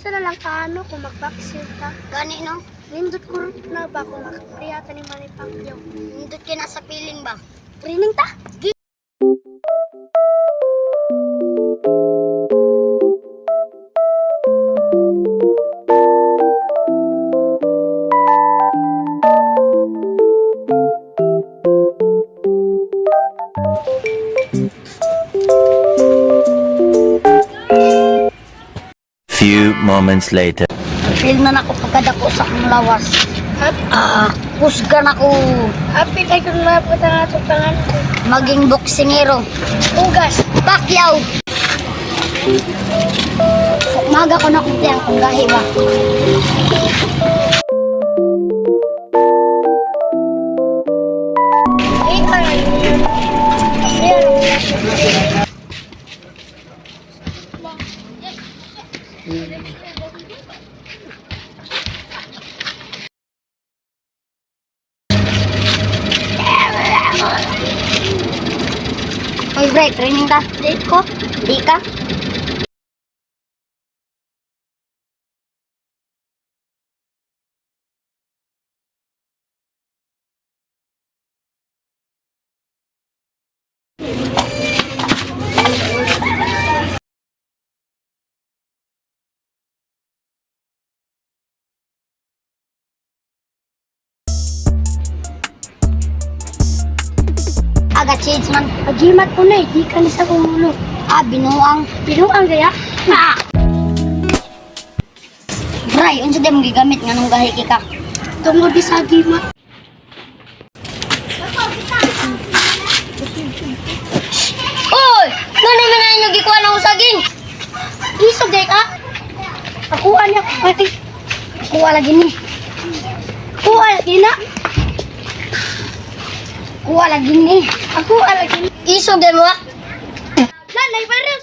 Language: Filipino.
Unsa na lang kaano kung mag-vaccine ka? Gani no? Nindot ko na ba kung makapiyata ni Manny Pacquiao? Nindot ka na sa piling ba? Training ta? Few moments later. Feel na nako pagkadako sa akong lawas. Kusgan ako Happy tayo kung mabot ang atong pangalan ko. maging boksingero. Ugas! Pacquiao! Maga ko na kumpiang kung gahi ba? Oy, break, training ka? Di ko? Di ka? Aga change man. Agimat ko na eh, di ka ni sa kumulo. Binuang. Pinuang gaya? Bray, unsa din mong gigamit nga nung gahi ka? Tungod di sa agimat. Oy! Nanay man na yung gikuha ng usaging! Isog day ka? Akuha niya ko pati. Kuha lagi ni. Kuha lagi na. Kuha lagi ni. Akuha lagi na. Isog din mo ah. Nanay, parang